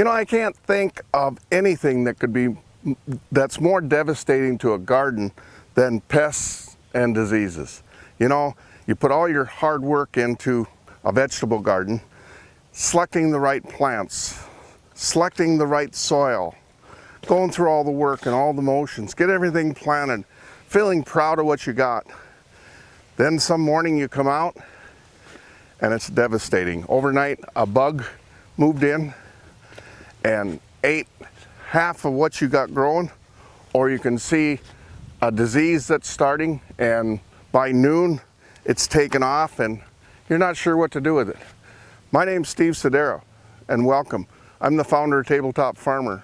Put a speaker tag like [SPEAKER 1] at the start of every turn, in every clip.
[SPEAKER 1] You know, I can't think of anything that's more devastating to a garden than pests and diseases. You know, you put all your hard work into a vegetable garden, selecting the right plants, selecting the right soil, going through all the work and all the motions, get everything planted, feeling proud of what you got. Then some morning you come out and it's devastating. Overnight, a bug moved in and ate half of what you got growing, or you can see a disease that's starting, and by noon it's taken off and you're not sure what to do with it. My name's Steve Sedero, and welcome. I'm the founder of Tabletop Farmer,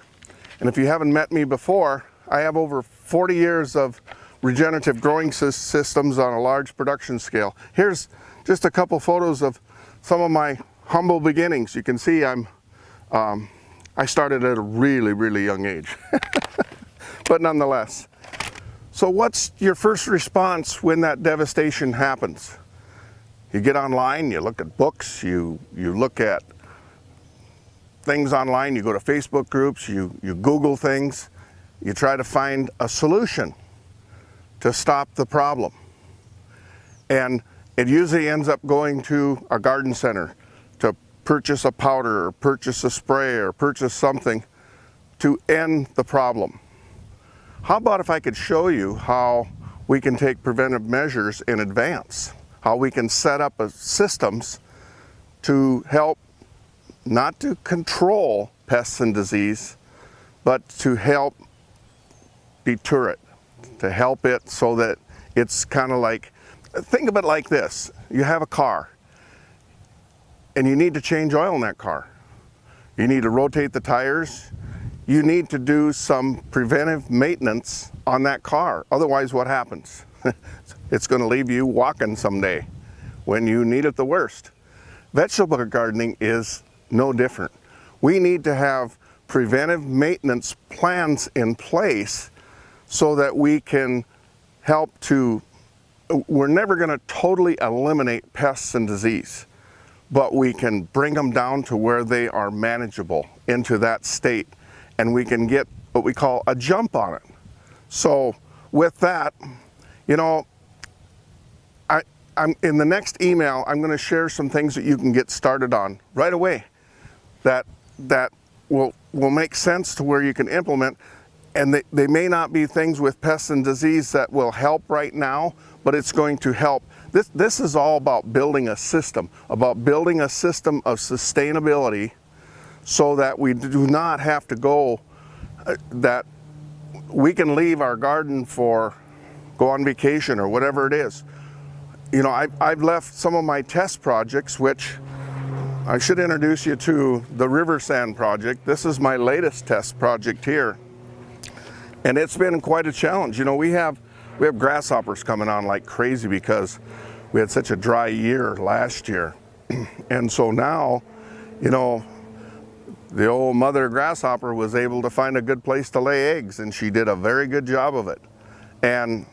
[SPEAKER 1] and if you haven't met me before, I have over 40 years of regenerative growing systems on a large production scale. Here's just a couple photos of some of my humble beginnings. You can see I started at a really young age, but nonetheless. So what's your first response when that devastation happens? You get online, you look at books, you look at things online, you go to Facebook groups, you Google things, you try to find a solution to stop the problem. And it usually ends up going to a garden center to purchase a powder or purchase a spray or purchase something to end the problem. How about if I could show you how we can take preventive measures in advance, how we can set up systems to help not to control pests and disease, but to help deter it, to help it so that it's kind of like, think of it like this. You have a car and you need to change oil in that car. You need to rotate the tires. You need to do some preventive maintenance on that car. Otherwise, what happens? It's going to leave you walking someday when you need it the worst. Vegetable gardening is no different. We need to have preventive maintenance plans in place so that we can help to, we're never going to totally eliminate pests and disease, but we can bring them down to where they are manageable into that state, and we can get what we call a jump on it. So with that, you know, I'm in the next email, I'm going to share some things that you can get started on right away that will make sense to where you can implement. And they may not be things with pests and disease that will help right now, but it's going to help. This is all about building a system of sustainability so that we do not have to go, that we can leave our garden go on vacation or whatever it is. You know, I've left some of my test projects, which I should introduce you to the river sand project. This is my latest test project here. And it's been quite a challenge. You know, we have grasshoppers coming on like crazy because we had such a dry year last year. And so now, you know, the old mother grasshopper was able to find a good place to lay eggs, and she did a very good job of it. And,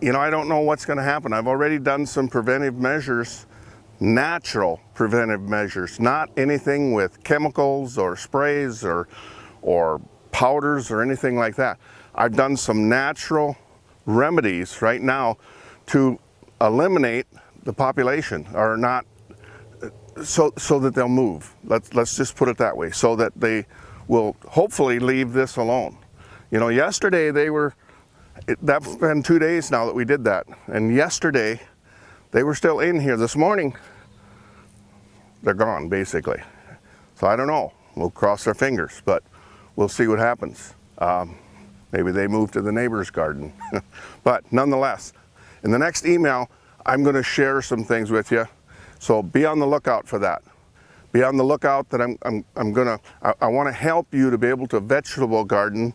[SPEAKER 1] you know, I don't know what's going to happen. I've already done some preventive measures, natural preventive measures, not anything with chemicals or sprays or powders or anything like that. I've done some natural remedies right now to eliminate the population, or not, so that they'll move. Let's just put it that way, so that they will hopefully leave this alone. You know, yesterday that's been 2 days now that we did that, and yesterday they were still in here. This morning they're gone basically. So I don't know, we'll cross our fingers, but we'll see what happens. Maybe they move to the neighbor's garden. But nonetheless, in the next email, I'm going to share some things with you. So be on the lookout for that. Be on the lookout that I want to help you to be able to vegetable garden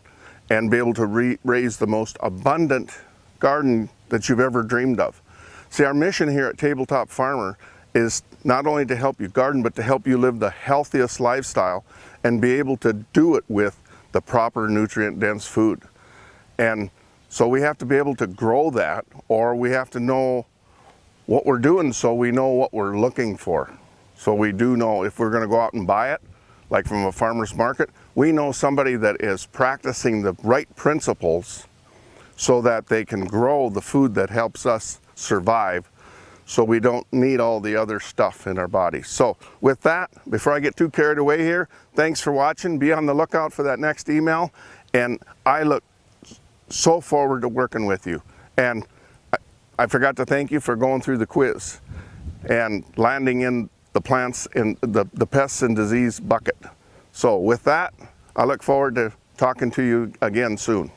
[SPEAKER 1] and be able to raise the most abundant garden that you've ever dreamed of. See, our mission here at Tabletop Farmer is not only to help you garden, but to help you live the healthiest lifestyle and be able to do it with the proper nutrient-dense food. And so we have to be able to grow that, or we have to know what we're doing so we know what we're looking for. So we do know if we're going to go out and buy it, like from a farmer's market. We know somebody that is practicing the right principles so that they can grow the food that helps us survive, so we don't need all the other stuff in our body. So with that, before I get too carried away here, thanks for watching. Be on the lookout for that next email, and I look so forward to working with you. And I forgot to thank you for going through the quiz and landing in the plants in the pests and disease bucket. So with that, I look forward to talking to you again soon.